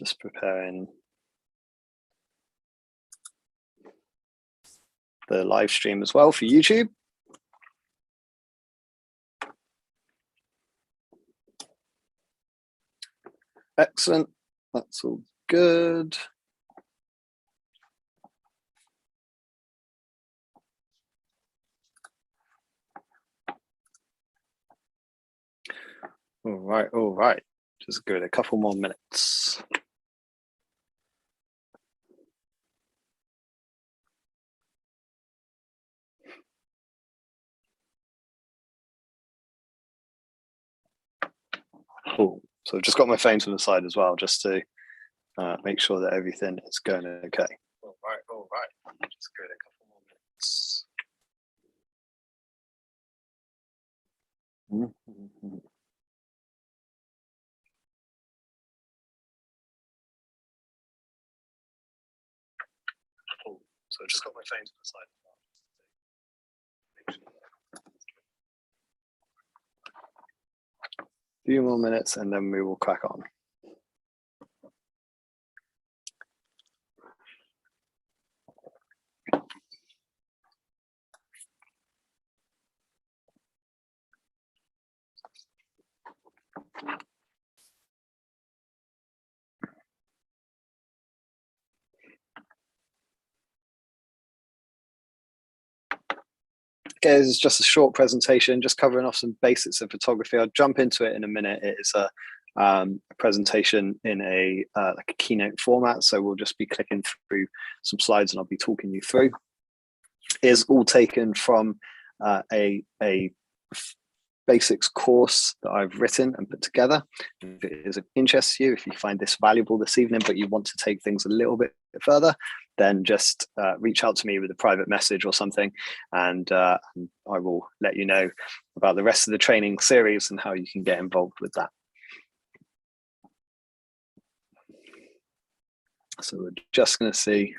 Just preparing the live stream as well for YouTube. Excellent, that's all good. All right. Just give it a couple more minutes. Cool. So I've just got my phone to the side as well, just to make sure that everything is going okay. All right. Just give it a couple more minutes. Cool. So I've just got my phone to the side as well. Few more minutes and then we will crack on. Okay, this is just a short presentation, just covering off some basics of photography. I'll jump into it in a minute. It is a presentation in a like a keynote format, so we'll just be clicking through some slides and I'll be talking you through. It is all taken from a basics course that I've written and put together. If it is of interest to you, if you find this valuable this evening, but you want to take things a little bit further, then just reach out to me with a private message or something, and I will let you know about the rest of the training series and how you can get involved with that. So we're just going to see,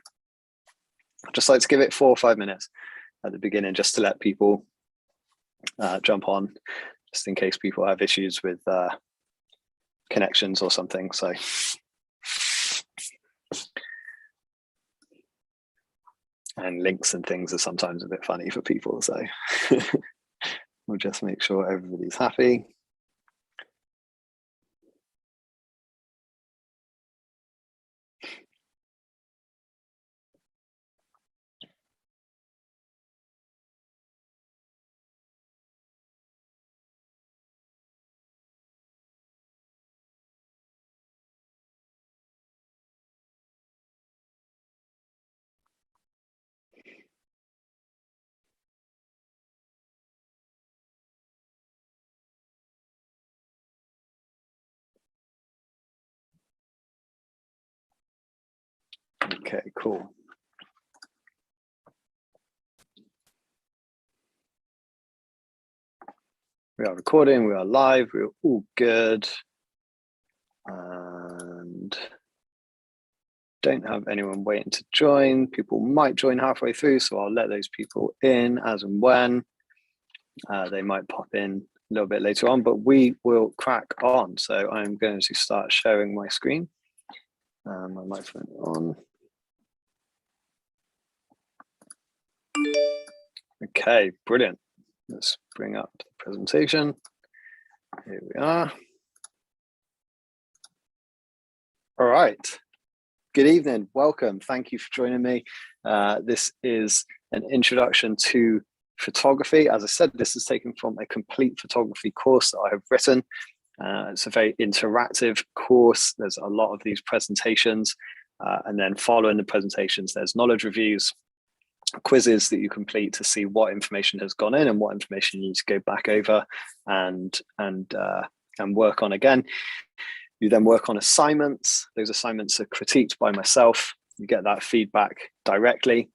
I'd just like to give it 4 or 5 minutes at the beginning, just to let people jump on, just in case people have issues with connections or something. So and links and things are sometimes a bit funny for people, so we'll just make sure everybody's happy. Okay, cool. We are recording, we are live, we're all good. And don't have anyone waiting to join. People might join halfway through, so I'll let those people in as and when. They might pop in a little bit later on, but we will crack on. So I'm going to start sharing my screen. My microphone on. Okay, brilliant. Let's bring up the presentation. Here we are. All right. Good evening. Welcome. Thank you for joining me. This is an introduction to photography. As I said, this is taken from a complete photography course that I have written. It's a very interactive course. There's a lot of these presentations, and then following the presentations, there's knowledge reviews, quizzes that you complete to see what information has gone in and what information you need to go back over and work on again. You then work on assignments. Those assignments are critiqued by myself. You get that feedback directly.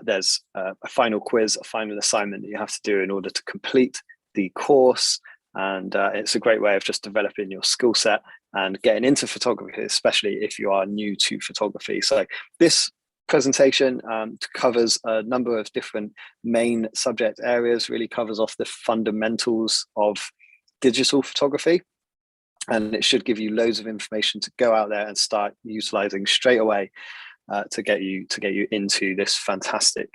There's a final quiz, a final assignment that you have to do in order to complete the course. And it's a great way of just developing your skill set and getting into photography, especially if you are new to photography. So this presentation covers a number of different main subject areas, really covers off the fundamentals of digital photography. and it should give you loads of information to go out there and start utilizing straight away to get you into this fantastic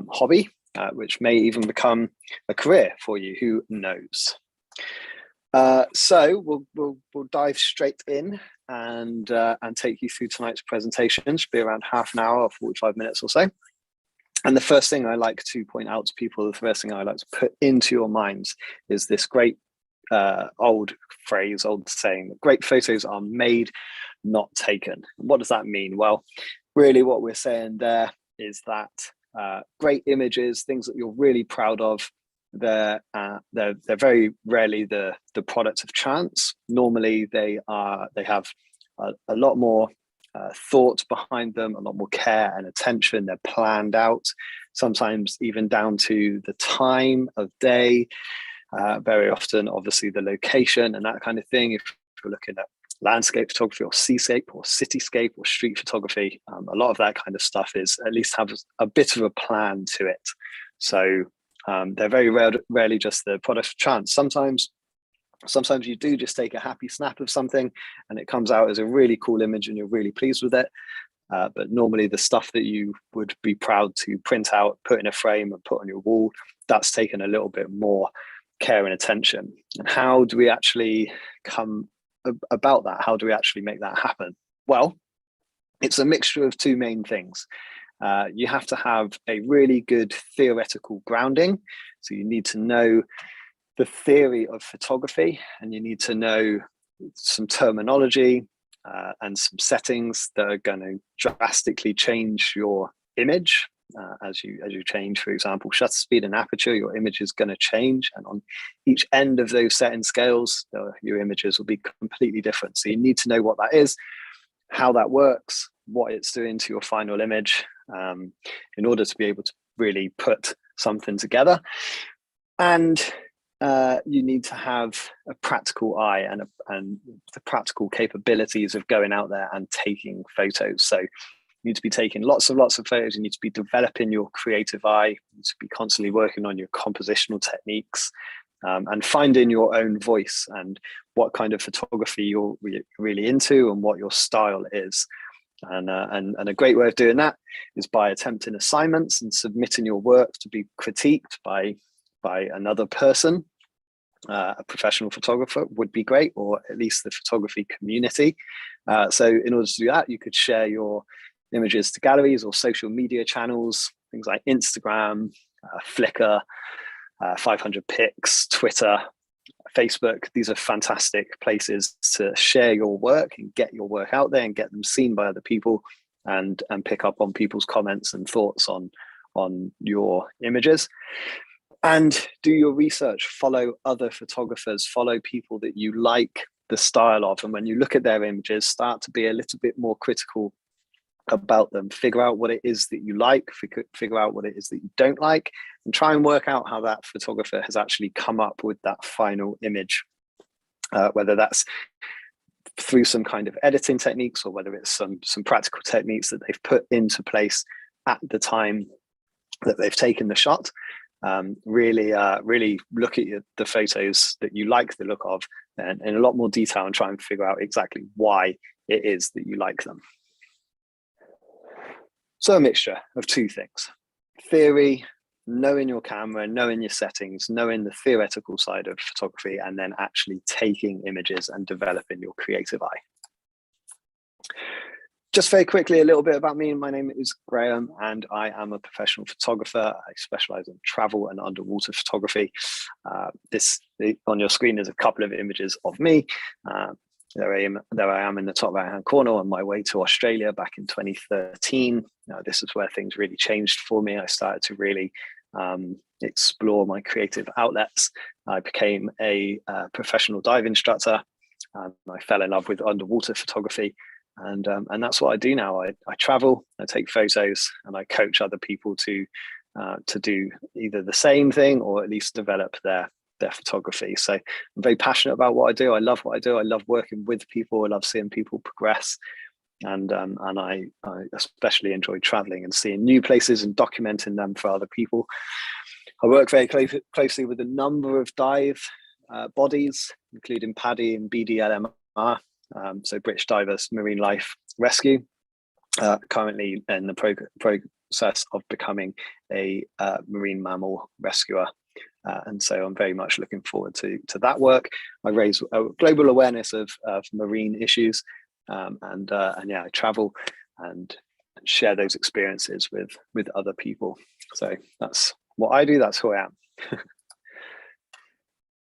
hobby, which may even become a career for you. Who knows? So we'll dive straight in and take you through tonight's presentation. It should be around half an hour or 45 minutes or so. And the first thing I like to point out to people, the first thing I like to put into your minds is this great old saying, great photos are made, not taken. What does that mean? Well, really what we're saying there is that great images, things that you're really proud of, they're very rarely the product of chance. Normally they have a lot more thought behind them, a lot more care and attention. They're planned out, sometimes even down to the time of day, very often obviously the location and that kind of thing. If you're looking at landscape photography or seascape or cityscape or street photography, a lot of that kind of stuff is at least have a bit of a plan to it. So they're very rarely just the product of chance. Sometimes you do just take a happy snap of something and it comes out as a really cool image and you're really pleased with it. But normally the stuff that you would be proud to print out, put in a frame and put on your wall, that's taken a little bit more care and attention. And how do we actually come about that? How do we actually make that happen? Well, it's a mixture of two main things. You have to have a really good theoretical grounding. So you need to know the theory of photography, and you need to know some terminology and some settings that are going to drastically change your image. As you change, for example, shutter speed and aperture, your image is going to change, and on each end of those setting scales, your images will be completely different. So you need to know what that is, how that works, what it's doing to your final image, in order to be able to really put something together. And you need to have a practical eye and the practical capabilities of going out there and taking photos. So you need to be taking lots of photos. You need to be developing your creative eye. You need to be constantly working on your compositional techniques, and finding your own voice and what kind of photography you're really into and what your style is. And a great way of doing that is by attempting assignments and submitting your work to be critiqued by another person. A professional photographer would be great, or at least the photography community. So in order to do that, you could share your images to galleries or social media channels, things like Instagram, Flickr, 500px, Twitter, Facebook. These are fantastic places to share your work and get your work out there and get them seen by other people, and pick up on people's comments and thoughts on your images. And do your research, follow other photographers, follow people that you like the style of. And when you look at their images, start to be a little bit more critical about them. Figure out what it is that you like, figure out what it is that you don't like, and try and work out how that photographer has actually come up with that final image, whether that's through some kind of editing techniques or whether it's some practical techniques that they've put into place at the time that they've taken the shot. Really look at the photos that you like the look of and in a lot more detail, and try and figure out exactly why it is that you like them. So a mixture of two things: theory, knowing your camera, knowing your settings, knowing the theoretical side of photography, and then actually taking images and developing your creative eye. Just very quickly, a little bit about me. My name is Graham, and I am a professional photographer. I specialize in travel and underwater photography. On your screen is a couple of images of me. There I am in the top right-hand corner on my way to Australia back in 2013. This is where things really changed for me. I started to really explore my creative outlets. I became a professional dive instructor. I fell in love with underwater photography. And that's what I do now. I travel, I take photos, and I coach other people to do either the same thing or at least develop their photography. So I'm very passionate about what I do. I love what I do. I love working with people. I love seeing people progress. And I especially enjoy traveling and seeing new places and documenting them for other people. I work very closely with a number of dive bodies, including PADI and BDLMR, so British Divers Marine Life Rescue, currently in the process of becoming a marine mammal rescuer. And so I'm very much looking forward to that work. I raise global awareness of marine issues, and yeah, I travel and share those experiences with other people. So that's what I do. That's who I am.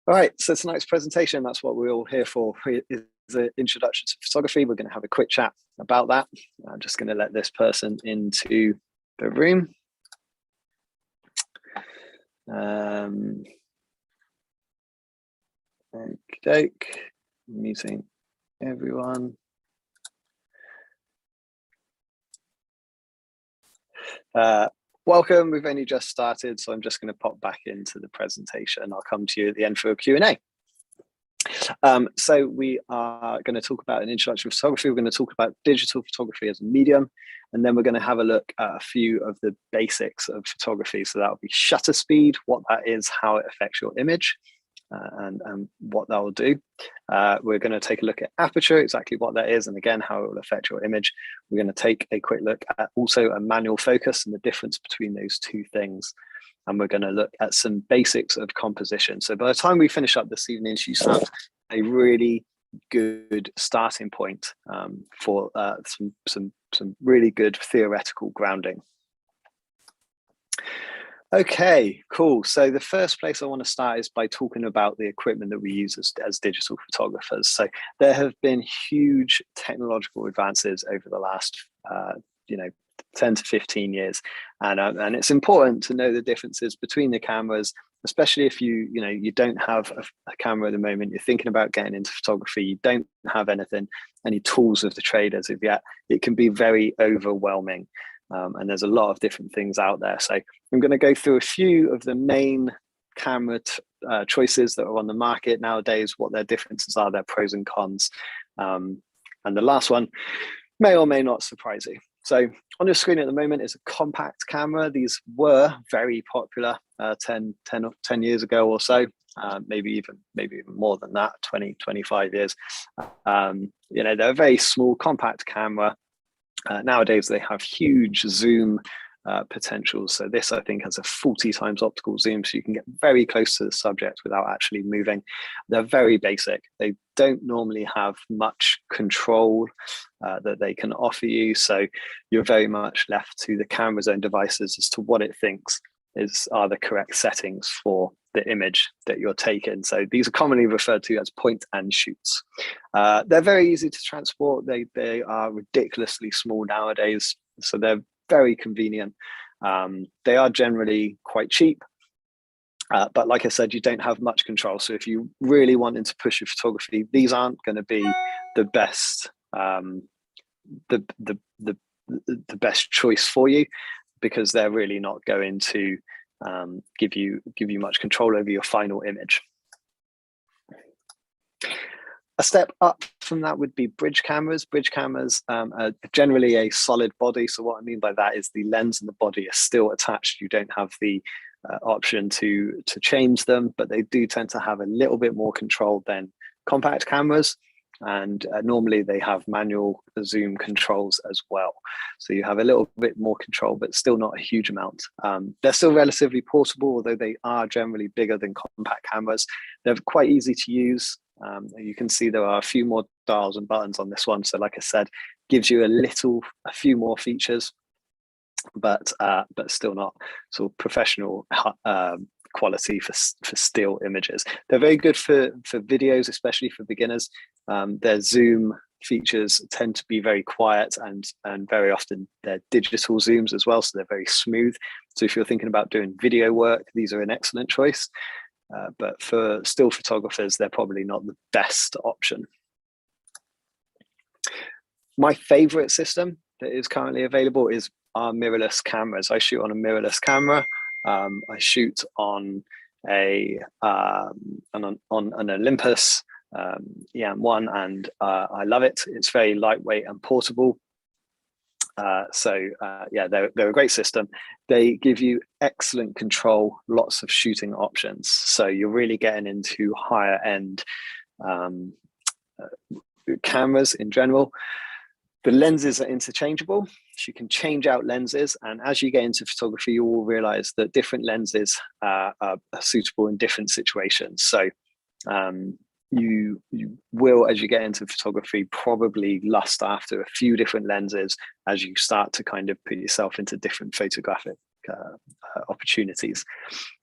All right, so tonight's presentation, that's what we're all here for, is an introduction to photography. We're going to have a quick chat about that. I'm just going to let this person into the room. Okay, meeting everyone. Welcome. We've only just started, so I'm just going to pop back into the presentation. I'll come to you at the end for a Q&A. So we are going to talk about an introduction to photography. We're going to talk about digital photography as a medium, and then we're going to have a look at a few of the basics of photography. So that will be shutter speed, what that is, how it affects your image, and what that will do. We're going to take a look at aperture, exactly what that is, and again, how it will affect your image. We're going to take a quick look at also a manual focus and the difference between those two things. And we're going to look at some basics of composition. So by the time we finish up this evening, you have a really good starting point for some really good theoretical grounding. Okay, cool. So the first place I want to start is by talking about the equipment that we use as digital photographers. So there have been huge technological advances over the last 10 to 15 years, and it's important to know the differences between the cameras, especially if you don't have a camera at the moment, you're thinking about getting into photography, you don't have any tools of the trade as of yet. It can be very overwhelming, and there's a lot of different things out there. So I'm going to go through a few of the main camera choices that are on the market nowadays, what their differences are, their pros and cons, and the last one may or may not surprise you. So on your screen at the moment is a compact camera. These were very popular 10 years ago or so, maybe even more than that, 20, 25 years. They're a very small compact camera. Nowadays, they have huge zoom potential. So this, I think, has a 40 times optical zoom, so you can get very close to the subject without actually moving. They're very basic. They don't normally have much control that they can offer you. So you're very much left to the camera's own devices as to what it thinks are the correct settings for the image that you're taking. So these are commonly referred to as point and shoots. They're very easy to transport. They are ridiculously small nowadays, so they're very convenient. They are generally quite cheap, but like I said, you don't have much control. So if you really wanted to push your photography, these aren't going to be the best the best choice for you, because they're really not going to give you much control over your final image. A step up from that would be bridge cameras. Bridge cameras are generally a solid body. So what I mean by that is the lens and the body are still attached. You don't have the option to change them, but they do tend to have a little bit more control than compact cameras. And normally they have manual zoom controls as well. So you have a little bit more control, but still not a huge amount. They're still relatively portable, although they are generally bigger than compact cameras. They're quite easy to use. You can see there are a few more dials and buttons on this one. So like I said, gives you a few more features, but still not sort of professional quality for still images. They're very good for videos, especially for beginners. Their zoom features tend to be very quiet, and very often they're digital zooms as well, so they're very smooth. So if you're thinking about doing video work, these are an excellent choice. But for still photographers, they're probably not the best option. My favorite system that is currently available is our mirrorless cameras. I shoot on a mirrorless camera. I shoot on an Olympus EM1, and I love it. It's very lightweight and portable. Yeah, they're a great system. They give you excellent control, lots of shooting options. So you're really getting into higher end cameras in general. The lenses are interchangeable. So you can change out lenses. And as you get into photography, you will realize that different lenses are suitable in different situations. So you will, as you get into photography, probably lust after a few different lenses as you start to kind of put yourself into different photographic opportunities.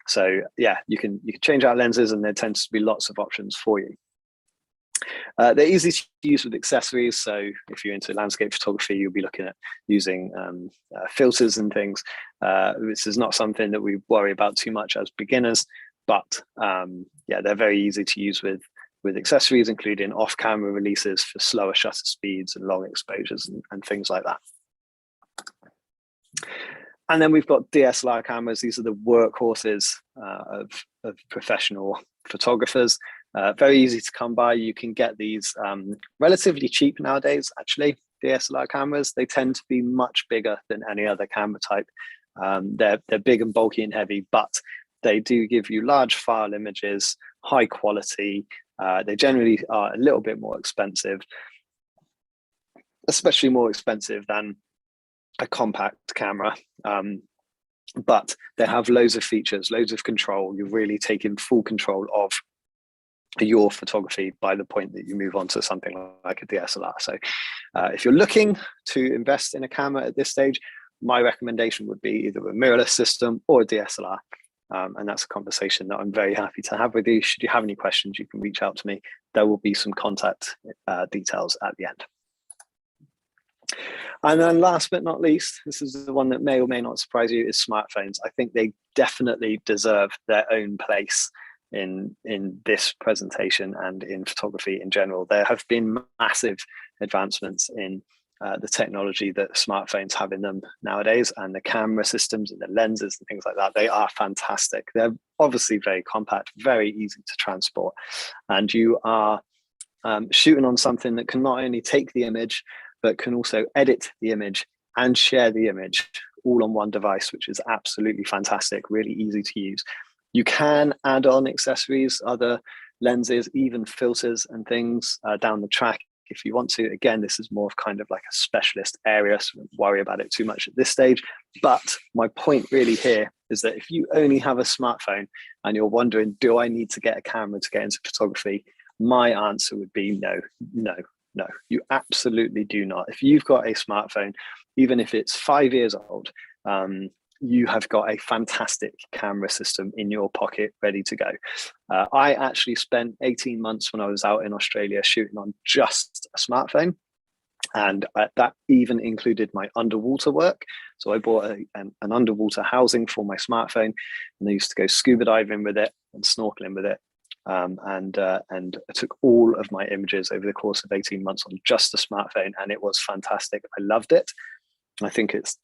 So yeah, you can change out lenses, and there tends to be lots of options for you. They're easy to use with accessories. So if you're into landscape photography, you'll be looking at using filters and things. This is not something that we worry about too much as beginners, but yeah, they're very easy to use with accessories, including off-camera releases for slower shutter speeds and long exposures and things like that. And then we've got DSLR cameras. These are the workhorses of professional photographers. Very easy to come by. You can get these relatively cheap nowadays, actually, DSLR cameras. They tend to be much bigger than any other camera type. They're big and bulky and heavy, but they do give you large file images, high quality. They generally are a little bit more expensive, especially more expensive than a compact camera. But they have loads of features, loads of control. You're really taking full control of your photography by the point that you move on to something like a DSLR. So if you're looking to invest in a camera at this stage, my recommendation would be either a mirrorless system or a DSLR. And that's a conversation that I'm very happy to have with you. Should you have any questions, you can reach out to me. There will be some contact details at the end. And then last but not least, this is the one that may or may not surprise you, is smartphones. I think they definitely deserve their own place in this presentation and in photography in general. There have been massive advancements in the technology that smartphones have in them nowadays, and the camera systems and the lenses and things like that. They are fantastic. They're obviously very compact, very easy to transport, and you are shooting on something that can not only take the image, but can also edit the image and share the image all on one device, which is absolutely fantastic, really easy to use. You can add on accessories, other lenses, even filters and things down the track if you want to. Again, this is more of kind of like a specialist area, so don't worry about it too much at this stage. But my point really here is that if you only have a smartphone and you're wondering, do I need to get a camera to get into photography? My answer would be no, you absolutely do not. If you've got a smartphone, even if it's 5 years old, you have got a fantastic camera system in your pocket ready to go. I actually spent 18 months when I was out in Australia shooting on just a smartphone. And that even included my underwater work. So I bought an underwater housing for my smartphone, and I used to go scuba diving with it and snorkeling with it. And I took all of my images over the course of 18 months on just a smartphone, and it was fantastic. I loved it. I think it's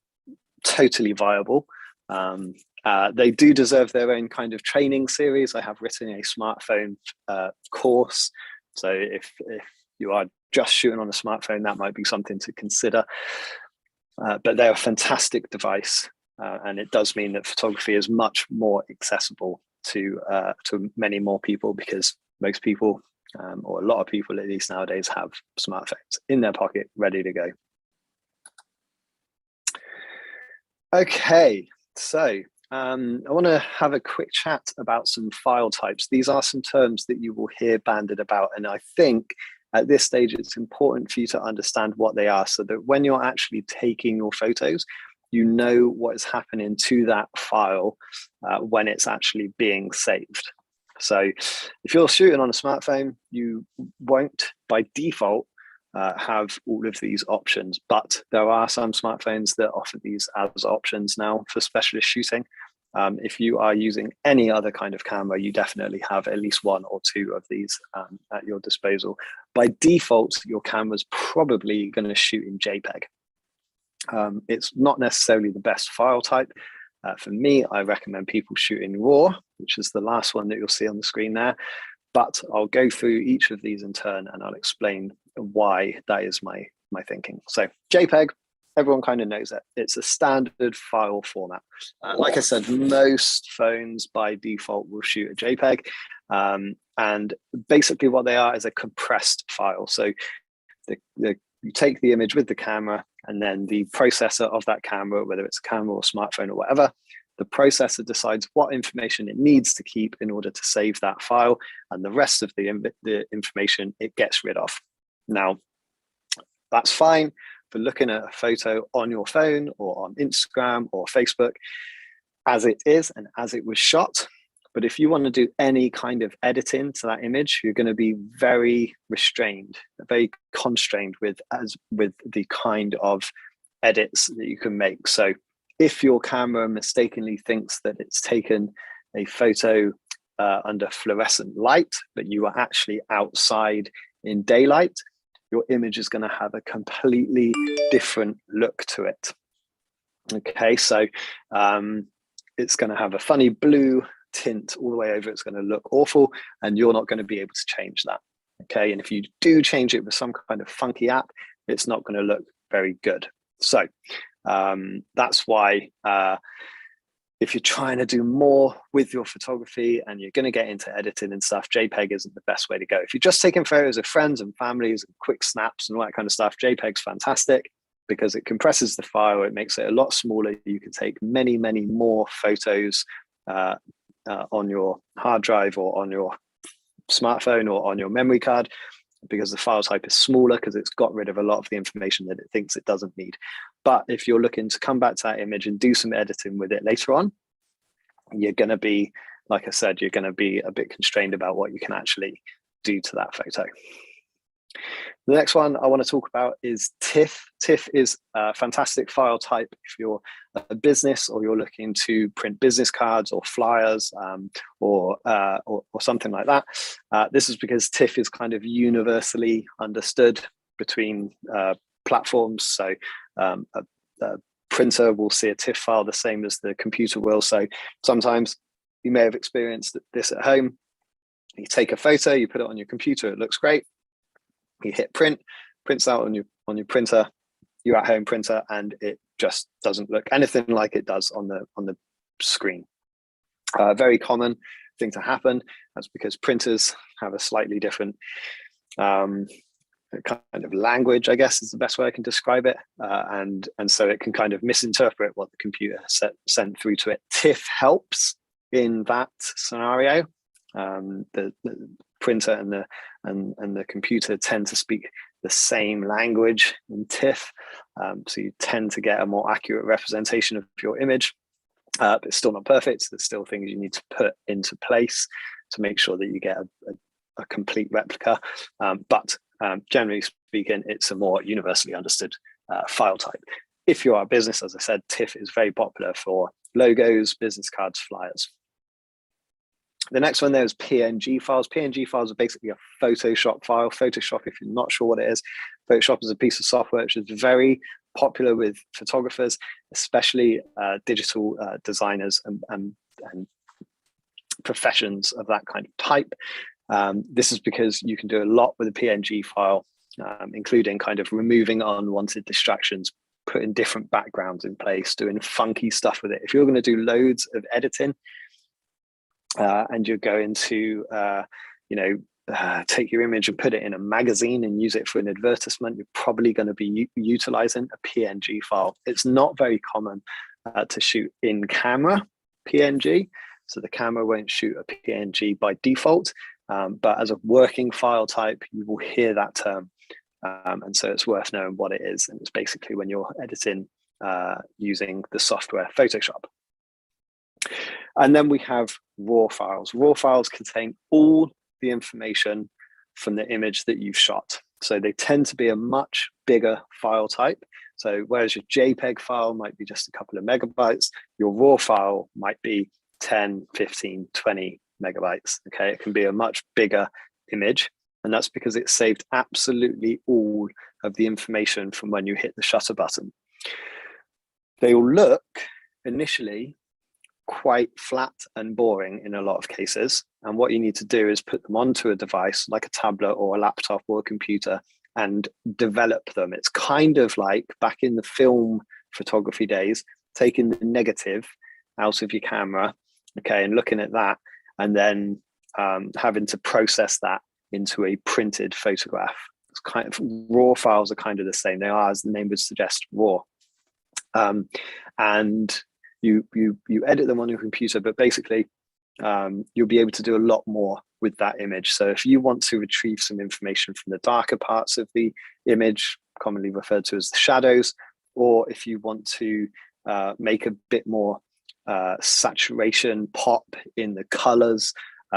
totally viable. They do deserve their own kind of training series. I have written a smartphone course. So if you are just shooting on a smartphone, that might be something to consider. But they're a fantastic device. And it does mean that photography is much more accessible to many more people, because most people, or a lot of people at least nowadays, have smartphones in their pocket ready to go. Okay, so I want to have a quick chat about some file types. These are some terms that you will hear bandied about, and I think at this stage it's important for you to understand what they are, so that when you're actually taking your photos, you know what is happening to that file when it's actually being saved. So if you're shooting on a smartphone, you won't by default have all of these options, but there are some smartphones that offer these as options now for specialist shooting. If you are using any other kind of camera, you definitely have at least one or two of these at your disposal. By default, your camera's probably going to shoot in JPEG. It's not necessarily the best file type. For me, I recommend people shoot in RAW, which is the last one that you'll see on the screen there. But I'll go through each of these in turn, and I'll explain why that is my thinking. So JPEG everyone kind of knows it. It's a standard file format. Like I said, most phones by default will shoot a JPEG. And basically what they are is a compressed file. So you take the image with the camera, and then the processor of that camera, whether it's a camera or smartphone or whatever, the processor decides what information it needs to keep in order to save that file, and the rest of the information it gets rid of. Now, that's fine for looking at a photo on your phone or on Instagram or Facebook as it is and as it was shot. But if you want to do any kind of editing to that image, you're going to be very restrained, very constrained with the kind of edits that you can make. So if your camera mistakenly thinks that it's taken a photo under fluorescent light, but you are actually outside in daylight, your image is going to have a completely different look to it. Okay, so it's going to have a funny blue tint all the way over. It's going to look awful, and you're not going to be able to change that. Okay, and if you do change it with some kind of funky app, it's not going to look very good. So that's why if you're trying to do more with your photography and you're going to get into editing and stuff, JPEG isn't the best way to go. If you're just taking photos of friends and families and quick snaps and all that kind of stuff, JPEG's fantastic because it compresses the file. It makes it a lot smaller. You can take many, many more photos on your hard drive or on your smartphone or on your memory card, because the file type is smaller because it's got rid of a lot of the information that it thinks it doesn't need. But if you're looking to come back to that image and do some editing with it later on, you're going to be, like I said, you're going to be a bit constrained about what you can actually do to that photo. The next one I want to talk about is TIFF. TIFF is a fantastic file type if you're a business or you're looking to print business cards or flyers or something like that. This is because TIFF is kind of universally understood between platforms. So a printer will see a TIFF file the same as the computer will. So sometimes you may have experienced this at home. You take a photo, you put it on your computer, it looks great. You hit print, prints out on your printer, your at-home printer, and it just doesn't look anything like it does on the screen. Very common thing to happen. That's because printers have a slightly different kind of language, I guess is the best way I can describe it, and so it can kind of misinterpret what the computer sent through to it. TIFF helps in that scenario. The printer and the computer tend to speak the same language in TIFF, so you tend to get a more accurate representation of your image. But it's still not perfect. There's still things you need to put into place to make sure that you get a complete replica. But generally speaking, it's a more universally understood file type. If you are a business, as I said, TIFF is very popular for logos, business cards, flyers. The next one there is PNG files. PNG files are basically a Photoshop file. Photoshop, if you're not sure what it is, Photoshop is a piece of software which is very popular with photographers, especially digital designers and professions of that kind of type. This is because you can do a lot with a PNG file, including kind of removing unwanted distractions, putting different backgrounds in place, doing funky stuff with it. If you're going to do loads of editing, and you're going to, take your image and put it in a magazine and use it for an advertisement, you're probably going to be utilizing a PNG file. It's not very common to shoot in camera PNG, so the camera won't shoot a PNG by default, but as a working file type, you will hear that term, and so it's worth knowing what it is. And it's basically when you're editing using the software Photoshop. And then we have RAW files. RAW files contain all the information from the image that you've shot. So they tend to be a much bigger file type. So whereas your JPEG file might be just a couple of megabytes, your RAW file might be 10, 15, 20 megabytes. Okay, it can be a much bigger image. And that's because it saved absolutely all of the information from when you hit the shutter button. They will look initially quite flat and boring in a lot of cases. And what you need to do is put them onto a device like a tablet or a laptop or a computer and develop them. It's kind of like back in the film photography days, taking the negative out of your camera, okay, and looking at that, and then having to process that into a printed photograph. It's kind of, raw files are kind of the same. They are, as the name would suggest, raw. And you edit them on your computer, but basically you'll be able to do a lot more with that image. So if you want to retrieve some information from the darker parts of the image, commonly referred to as the shadows, or if you want to make a bit more saturation pop in the colors,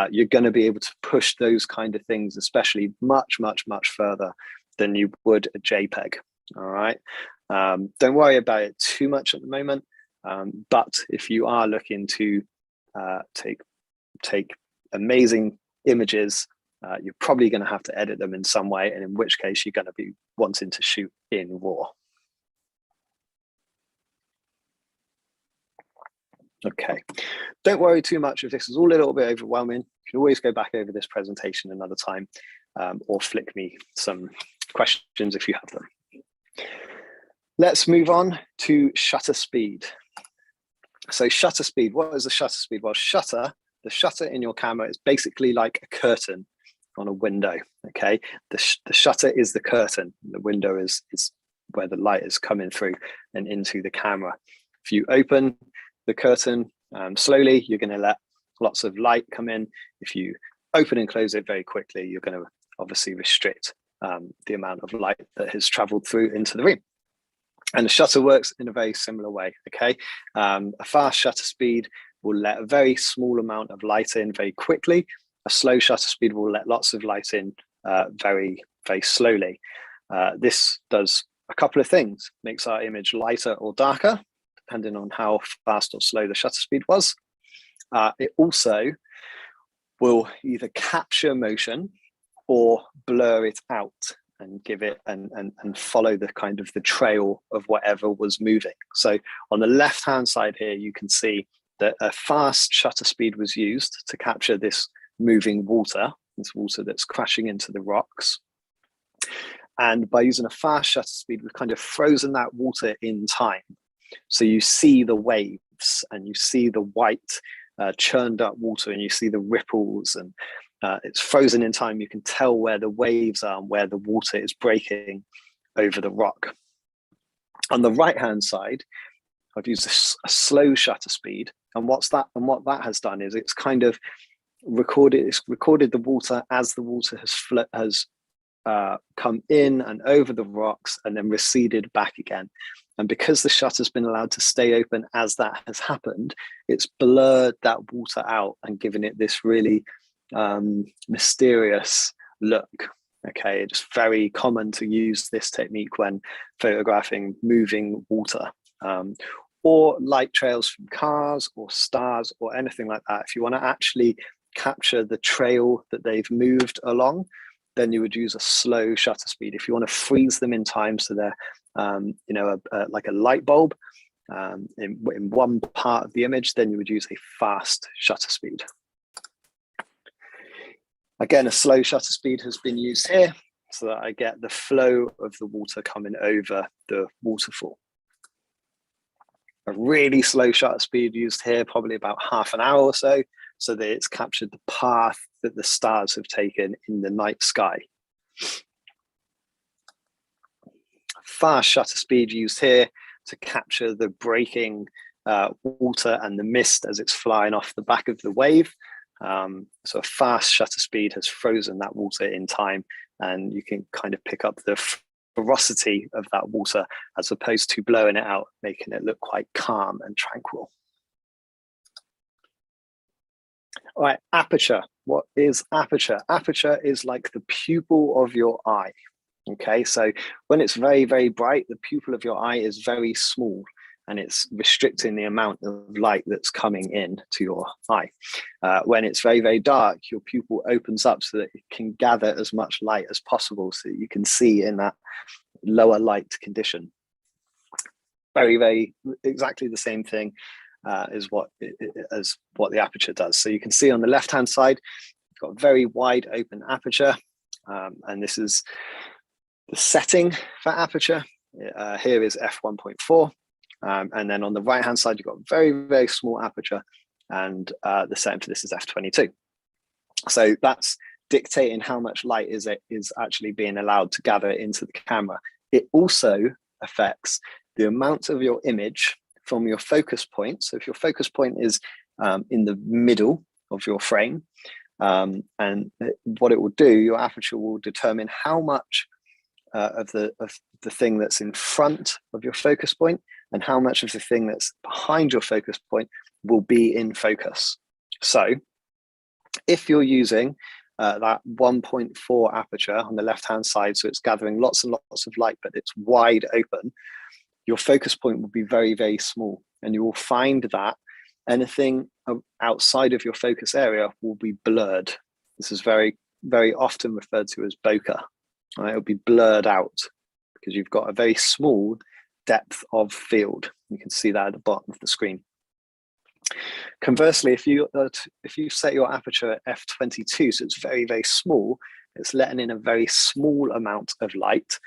you're going to be able to push those kind of things, especially much further than you would a JPEG. All right. Don't worry about it too much at the moment. But if you are looking to take amazing images, you're probably going to have to edit them in some way, and in which case you're going to be wanting to shoot in RAW. Okay, don't worry too much if this is all a little bit overwhelming. You can always go back over this presentation another time, or flick me some questions if you have them. Let's move on to shutter speed. So shutter speed, what is the shutter speed? Well, the shutter in your camera is basically like a curtain on a window, okay? The shutter is the curtain. The window is where the light is coming through and into the camera. If you open the curtain slowly, you're going to let lots of light come in. If you open and close it very quickly, you're going to obviously restrict the amount of light that has traveled through into the room. And the shutter works in a very similar way, okay? A fast shutter speed will let a very small amount of light in very quickly. A slow shutter speed will let lots of light in very slowly. This does a couple of things. Makes our image lighter or darker, depending on how fast or slow the shutter speed was. It also will either capture motion or blur it out and give it and follow the kind of the trail of whatever was moving. So on the left-hand side here, you can see that a fast shutter speed was used to capture this moving water, this water that's crashing into the rocks. And by using a fast shutter speed, we've kind of frozen that water in time. So you see the waves and you see the white churned up water, and you see the ripples, and it's frozen in time. You can tell where the waves are and where the water is breaking over the rock. On the right-hand side, I've used a slow shutter speed, and what that has done is it's kind of recorded the water as the water has come in and over the rocks and then receded back again. And because the shutter's been allowed to stay open as that has happened, it's blurred that water out and given it this really mysterious look. Okay, it's very common to use this technique when photographing moving water, or light trails from cars or stars or anything like that. If you want to actually capture the trail that they've moved along, then you would use a slow shutter speed. If you want to freeze them in time so they're like a light bulb in one part of the image, then you would use a fast shutter speed. Again, a slow shutter speed has been used here so that I get the flow of the water coming over the waterfall. A really slow shutter speed used here, probably about half an hour or so that it's captured the path that the stars have taken in the night sky. Fast shutter speed used here to capture the breaking water and the mist as it's flying off the back of the wave. So a fast shutter speed has frozen that water in time, and you can kind of pick up the ferocity of that water as opposed to blowing it out, making it look quite calm and tranquil. All right, aperture. What is aperture? Aperture is like the pupil of your eye. Okay, so when it's very, very bright, the pupil of your eye is very small, and it's restricting the amount of light that's coming in to your eye. When it's very, very dark, your pupil opens up so that it can gather as much light as possible so that you can see in that lower light condition. Very, very exactly the same thing as what the aperture does. So you can see on the left-hand side, you've got a very wide open aperture, and this is The setting for aperture here is f1.4. And then on the right hand side, you've got very, very small aperture, and the setting for this is f22. So that's dictating how much light is actually being allowed to gather into the camera. It also affects the amount of your image from your focus point. So if your focus point is in the middle of your frame, and what it will do, your aperture will determine how much of the thing that's in front of your focus point and how much of the thing that's behind your focus point will be in focus. So if you're using that 1.4 aperture on the left-hand side, so it's gathering lots and lots of light, but it's wide open, your focus point will be very, very small. And you will find that anything outside of your focus area will be blurred. This is very, very often referred to as bokeh. Right? It'll be blurred out because you've got a very small depth of field. You can see that at the bottom of the screen. Conversely, if you set your aperture at f22, so it's very, very small, it's letting in a very small amount of light,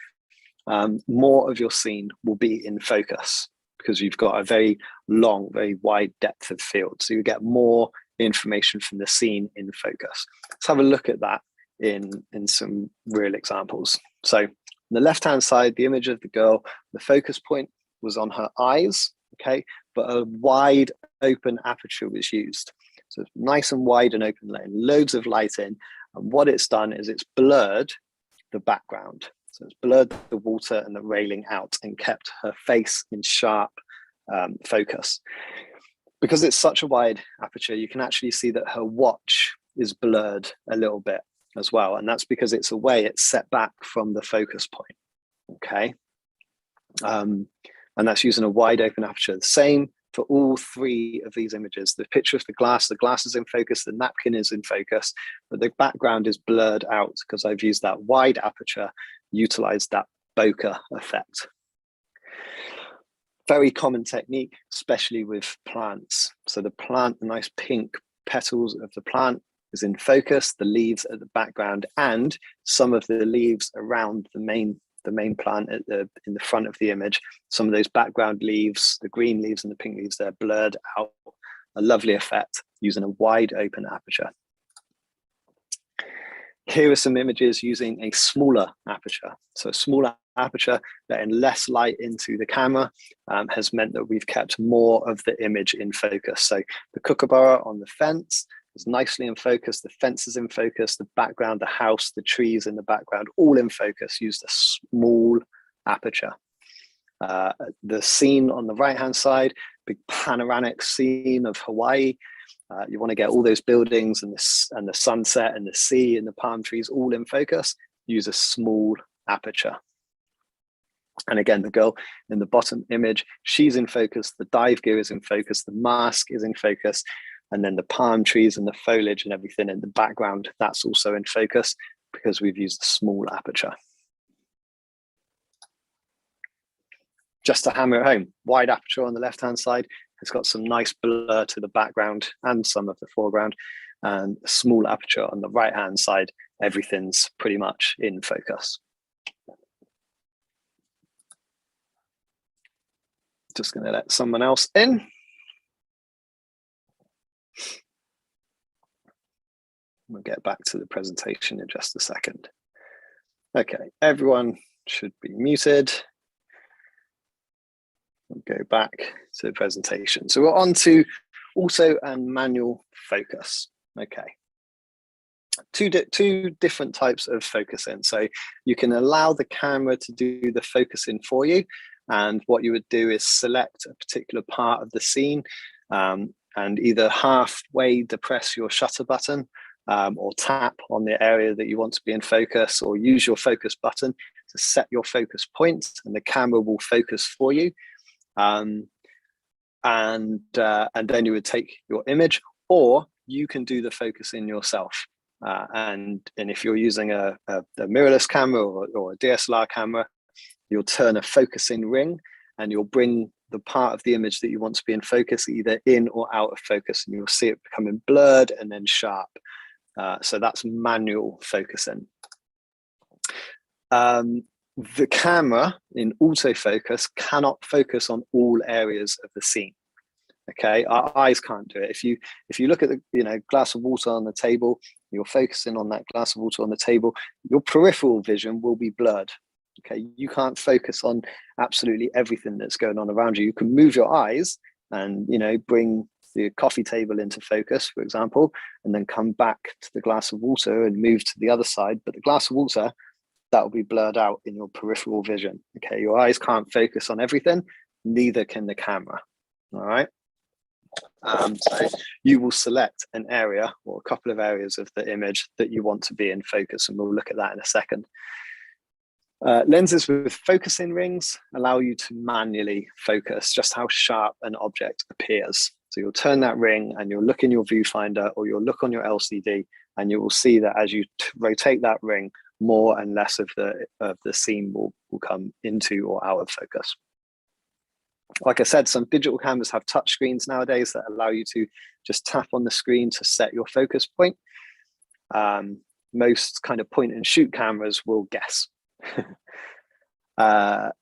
more of your scene will be in focus because you've got a very long, very wide depth of field. So you get more information from the scene in focus. Let's have a look at that in some real examples. So on the left-hand side, the image of the girl, the focus point was on her eyes, okay, but a wide open aperture was used. So it's nice and wide and open, letting loads of light in. And what it's done is it's blurred the background. So it's blurred the water and the railing out and kept her face in sharp focus. Because it's such a wide aperture, you can actually see that her watch is blurred a little bit as well. And that's because it's set back from the focus point, okay? And that's using a wide open aperture. The same for all three of these images. The picture of the glass is in focus, the napkin is in focus, but the background is blurred out because I've used that wide aperture, utilized that bokeh effect. Very common technique, especially with plants. So the nice pink petals of the plant is in focus, the leaves at the background, and some of the leaves around the main plant in the front of the image. Some of those background leaves, the green leaves and the pink leaves, they're blurred out. A lovely effect using a wide open aperture. Here are some images using a smaller aperture. So a smaller aperture letting less light into the camera has meant that we've kept more of the image in focus. So the kookaburra on the fence is nicely in focus, the fence is in focus, the background, the house, the trees in the background, all in focus, used a small aperture. The scene on the right-hand side, big panoramic scene of Hawaii. You want to get all those buildings and the sunset and the sea and the palm trees all in focus, use a small aperture. And again, the girl in the bottom image, she's in focus, the dive gear is in focus, the mask is in focus, and then the palm trees and the foliage and everything in the background, that's also in focus because we've used a small aperture. Just to hammer it home, wide aperture on the left-hand side, it's got some nice blur to the background and some of the foreground, and a small aperture on the right-hand side, everything's pretty much in focus. Just going to let someone else in. We'll get back to the presentation in just a second. Okay, everyone should be muted. We'll go back to the presentation. So we're on to auto and manual focus. Okay. Two different types of focusing. So you can allow the camera to do the focusing for you. And what you would do is select a particular part of the scene and either halfway depress your shutter button or tap on the area that you want to be in focus, or use your focus button to set your focus point, and the camera will focus for you. And then you would take your image, or you can do the focusing yourself. And if you're using a mirrorless camera or a DSLR camera, you'll turn a focusing ring and you'll bring the part of the image that you want to be in focus either in or out of focus, and you'll see it becoming blurred and then sharp. So that's manual focusing. the camera in autofocus cannot focus on all areas of the scene. Okay, our eyes can't do it. If you look at the glass of water on the table, you're focusing on that glass of water on the table, your peripheral vision will be blurred. Okay, you can't focus on absolutely everything that's going on around you. You can move your eyes and bring the coffee table into focus, for example, and then come back to the glass of water and move to the other side. But the glass of water, that will be blurred out in your peripheral vision. Okay, your eyes can't focus on everything, neither can the camera. All right. So you will select an area or a couple of areas of the image that you want to be in focus, and we'll look at that in a second. Lenses with focusing rings allow you to manually focus just how sharp an object appears. So you'll turn that ring and you'll look in your viewfinder, or you'll look on your LCD, and you will see that as you rotate that ring, more and less of the scene will come into or out of focus. Like I said, some digital cameras have touch screens nowadays that allow you to just tap on the screen to set your focus point. Most kind of point and shoot cameras will guess. My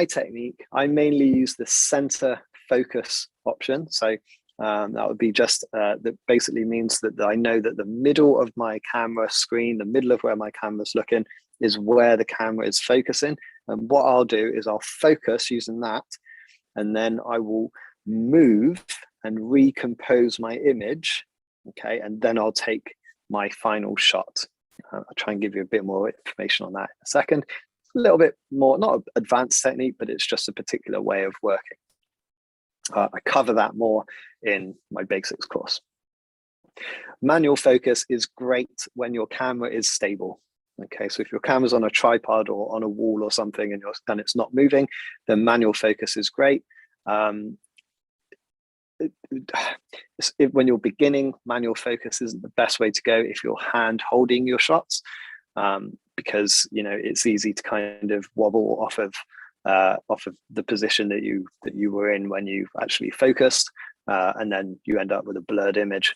technique, I mainly use the center focus option. So that would be just that basically means that I know that the middle of my camera screen, the middle of where my camera's looking, is where the camera is focusing. And what I'll do is I'll focus using that, and then I will move and recompose my image. Okay, and then I'll take my final shot. I'll try and give you a bit more information on that in a second. A little bit more, not an advanced technique, but it's just a particular way of working. I cover that more in my basics course. Manual focus is great when your camera is stable. Okay, so if your camera's on a tripod or on a wall or something and it's not moving, then manual focus is great. When you're beginning, manual focus isn't the best way to go if you're hand holding your shots, because it's easy to kind of wobble off of the position that you were in when you actually focused, and then you end up with a blurred image.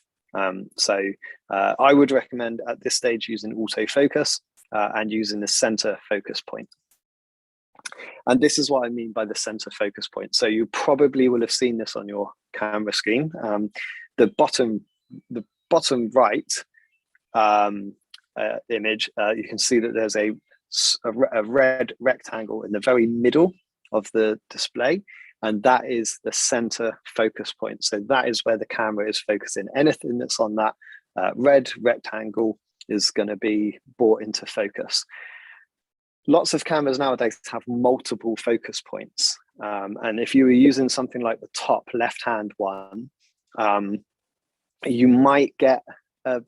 So I would recommend at this stage using autofocus and using the center focus point. And this is what I mean by the center focus point. So you probably will have seen this on your camera screen. The bottom right image, you can see that there's a red rectangle in the very middle of the display, and that is the center focus point. So that is where the camera is focusing. Anything that's on that red rectangle is going to be brought into focus. Lots of cameras nowadays have multiple focus points, and if you were using something like the top left-hand one, you might get a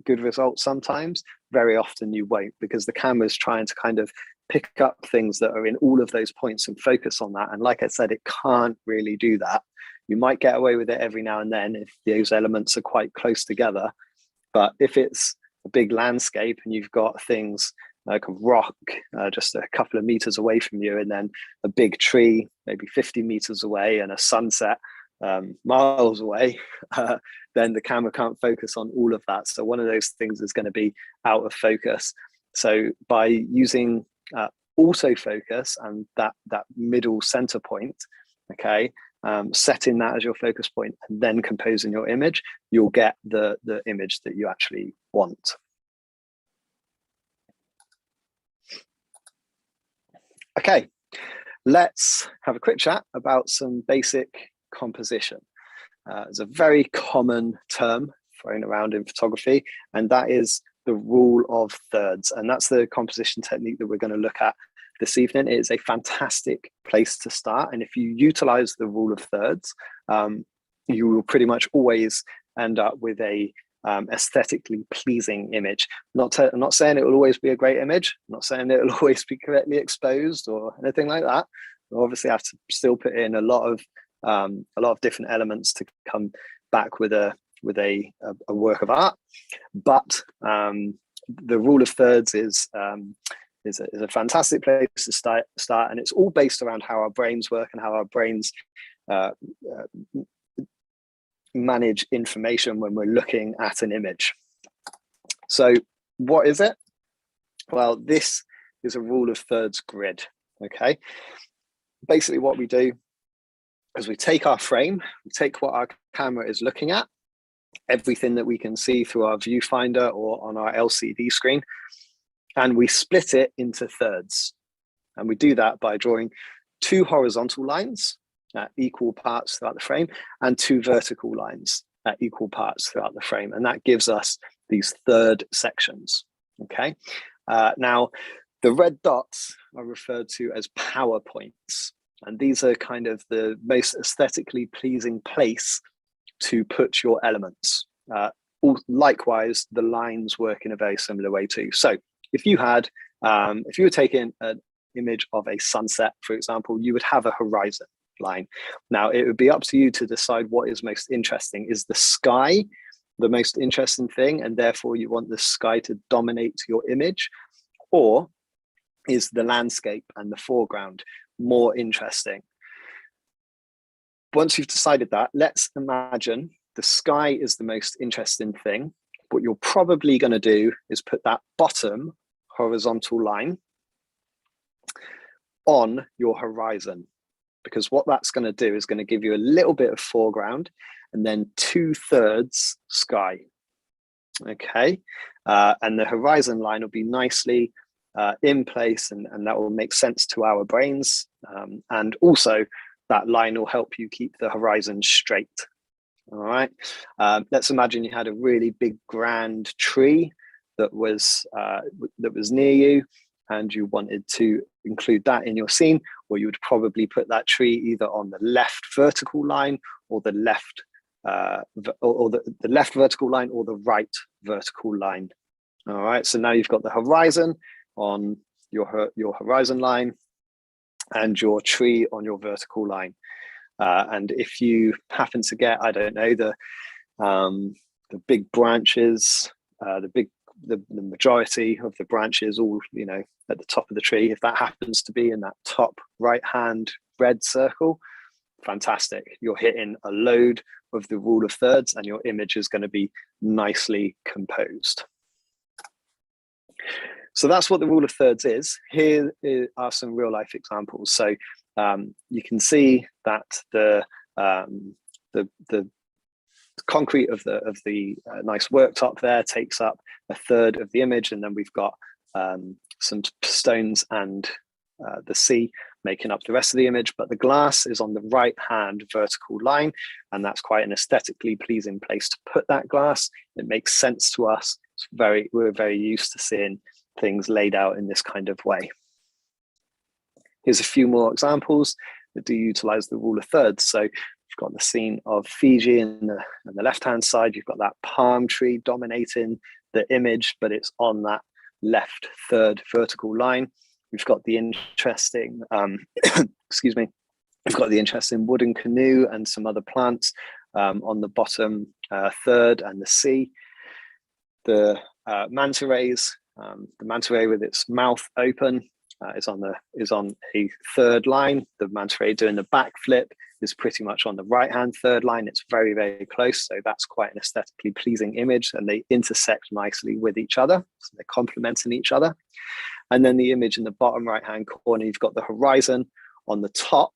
good result sometimes. Very often you won't, because the camera is trying to kind of pick up things that are in all of those points and focus on that. And like I said, it can't really do that. You might get away with it every now and then if those elements are quite close together. But if it's a big landscape and you've got things like a rock just a couple of meters away from you, and then a big tree maybe 50 meters away, and a sunset miles away, then the camera can't focus on all of that. So one of those things is going to be out of focus. So by using autofocus and that middle center point, okay, setting that as your focus point and then composing your image, you'll get the image that you actually want. Okay, let's have a quick chat about some basic composition. It's a very common term thrown around in photography, and that is the rule of thirds. And that's the composition technique that we're going to look at this evening. It is a fantastic place to start. And if you utilize the rule of thirds, you will pretty much always end up with a aesthetically pleasing image. I'm not saying it will always be a great image. I'm not saying it will always be correctly exposed or anything like that. You obviously have to still put in a lot of different elements to come back with a work of art. But the rule of thirds is a fantastic place to start, and it's all based around how our brains work and how our brains manage information when we're looking at an image. So what is it? Well, this is a rule of thirds grid, okay? Basically what we do is we take our frame, we take what our camera is looking at, everything that we can see through our viewfinder or on our LCD screen, and we split it into thirds. And we do that by drawing 2 horizontal lines at equal parts throughout the frame and 2 vertical lines at equal parts throughout the frame. And that gives us these third sections, okay? Now, the red dots are referred to as power points. And these are kind of the most aesthetically pleasing place to put your elements. Likewise, the lines work in a very similar way too. So if you had, if you were taking an image of a sunset, for example, you would have a horizon line. Now, it would be up to you to decide what is most interesting. Is the sky the most interesting thing, and therefore you want the sky to dominate your image? Or is the landscape and the foreground more interesting? Once you've decided that, let's imagine the sky is the most interesting thing. What you're probably going to do is put that bottom horizontal line on your horizon, because what that's going to do is going to give you a little bit of foreground and then 2/3 sky. Okay, and the horizon line will be nicely in place, and that will make sense to our brains. And also that line will help you keep the horizon straight. All right, let's imagine you had a really big grand tree that was near you, and you wanted to include that in your scene. Or you would probably put that tree either on the left vertical line or the left the left vertical line or the right vertical line. All right, so now you've got the horizon on your horizon line and your tree on your vertical line. And if you happen to get, I don't know, the big branches, the majority of the branches all, you know, at the top of the tree, if that happens to be in that top right hand red circle, fantastic. You're hitting a load of the rule of thirds and your image is going to be nicely composed. So that's what the rule of thirds is. Here are some real life examples. So you can see that the concrete of the nice worktop there takes up 1/3 of the image, and then we've got some stones and the sea making up the rest of the image. But the glass is on the right hand vertical line, and that's quite an aesthetically pleasing place to put that glass. It makes sense to us. We're very used to seeing things laid out in this kind of way. Here's a few more examples that do utilize the rule of thirds. So you've got the scene of Fiji on the left-hand side. You've got that palm tree dominating the image, but it's on that left third vertical line. We've got the interesting, excuse me, we've got the interesting wooden canoe and some other plants on the bottom third, and the sea. The manta rays, the manta ray with its mouth open is on a third line. The manta ray doing the backflip is pretty much on the right hand third line. It's very, very close. So that's quite an aesthetically pleasing image, and they intersect nicely with each other. So they're complementing each other. And then the image in the bottom right hand corner, you've got the horizon on the top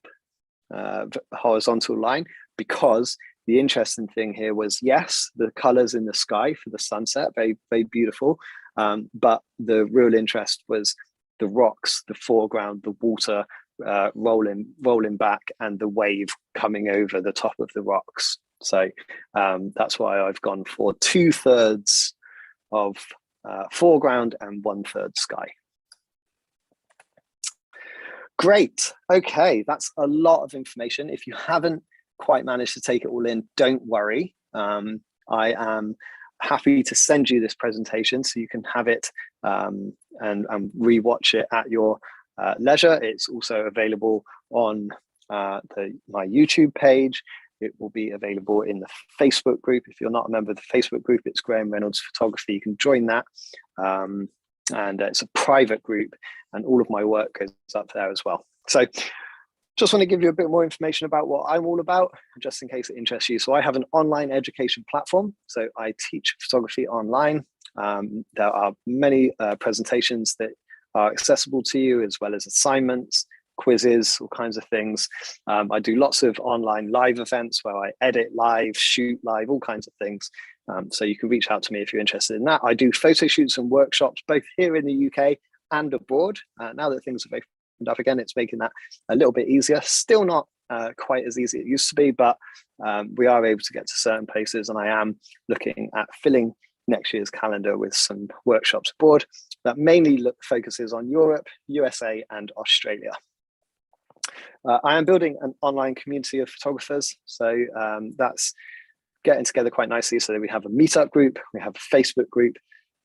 horizontal line, because the interesting thing here was, yes, the colors in the sky for the sunset, very, very beautiful. But the real interest was the rocks, the foreground, the water rolling back, and the wave coming over the top of the rocks. So that's why I've gone for 2/3 of foreground and 1/3 sky. Great. Okay, that's a lot of information. If you haven't quite managed to take it all in, don't worry. I am happy to send you this presentation so you can have it and rewatch it at your leisure. It's also available on my YouTube page. It will be available in the Facebook group. If you're not a member of the Facebook group, it's Graham Reynolds Photography. You can join that. And it's a private group, and all of my work goes up there as well. So just want to give you a bit more information about what I'm all about, just in case it interests you. So I have an online education platform. So I teach photography online. There are many presentations that are accessible to you, as well as assignments, quizzes, all kinds of things. I do lots of online live events where I edit live, shoot live, all kinds of things. So you can reach out to me if you're interested in that. I do photo shoots and workshops both here in the UK and abroad. Now that things have opened up again, it's making that a little bit easier. Still not quite as easy as it used to be, but we are able to get to certain places, and I am looking at filling next year's calendar with some workshops abroad that mainly focuses on Europe, USA, and Australia. I am building an online community of photographers, so that's getting together quite nicely. So we have a meetup group, we have a Facebook group,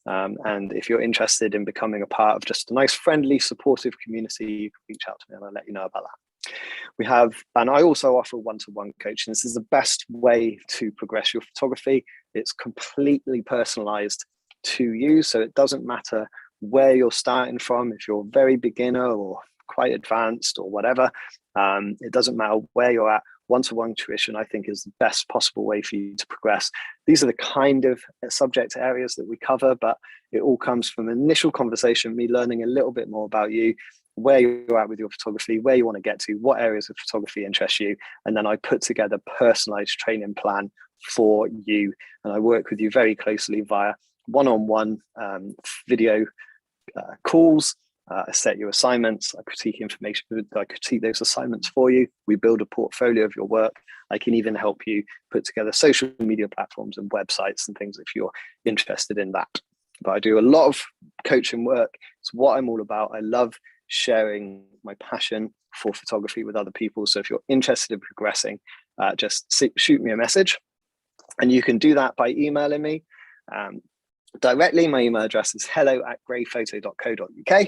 and if you're interested in becoming a part of just a nice, friendly, supportive community, you can reach out to me and I'll let you know about that. We have, and I also offer one-to-one coaching. This is the best way to progress your photography. It's completely personalized to you, so it doesn't matter where you're starting from, if you're a very beginner or quite advanced or whatever. It doesn't matter where you're at. One-to-one tuition, I think, is the best possible way for you to progress. These are the kind of subject areas that we cover, but it all comes from an initial conversation, me learning a little bit more about you, where you're at with your photography, where you want to get to, what areas of photography interest you, and then I put together a personalized training plan for you. And I work with you very closely via one-on-one video calls. I set you assignments, I critique information, I critique those assignments for you. We build a portfolio of your work. I can even help you put together social media platforms and websites and things if you're interested in that. But I do a lot of coaching work. It's what I'm all about. I love sharing my passion for photography with other people. So if you're interested in progressing, just shoot me a message. And you can do that by emailing me directly. My email address is hello@grayphoto.co.uk.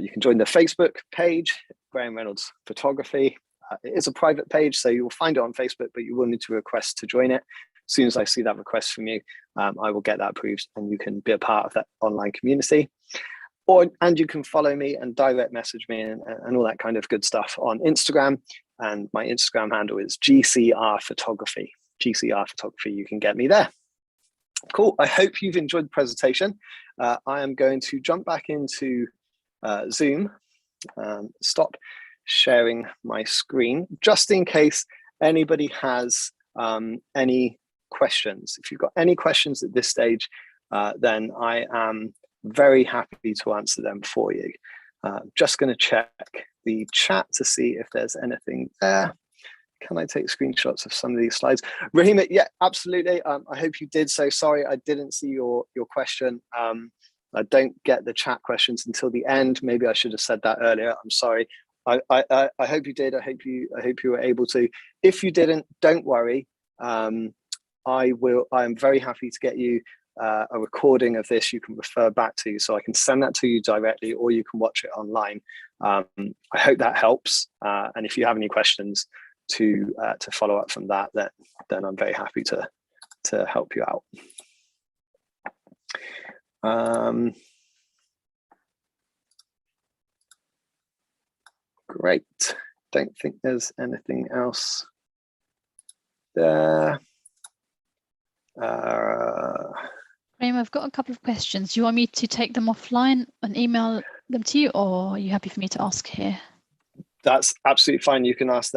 You can join the Facebook page, Graham Reynolds Photography. It is a private page, so you'll find it on Facebook, but you will need to request to join it. As soon as I see that request from you, I will get that approved and you can be a part of that online community. And you can follow me and direct message me and all that kind of good stuff on Instagram. And my Instagram handle is GCR Photography. GCR Photography, you can get me there. Cool, I hope you've enjoyed the presentation. I am going to jump back into Zoom, stop sharing my screen, just in case anybody has any questions. If you've got any questions at this stage, then I am very happy to answer them for you. Just going to check the chat to see if there's anything there. Can I take screenshots of some of these slides? Rahima, yeah, absolutely. I hope you did. So sorry, I didn't see your question. I don't get the chat questions until the end. Maybe I should have said that earlier. I'm sorry. I hope you did. I hope you were able to. If you didn't, don't worry. I'm very happy to get you a recording of this you can refer back to, so I can send that to you directly, or you can watch it online. I hope that helps. And if you have any questions to follow up from that, then I'm very happy to help you out. Great. Don't think there's anything else there. Graham, I've got a couple of questions. Do you want me to take them offline and email them to you, or are you happy for me to ask here? That's absolutely fine. You can ask them.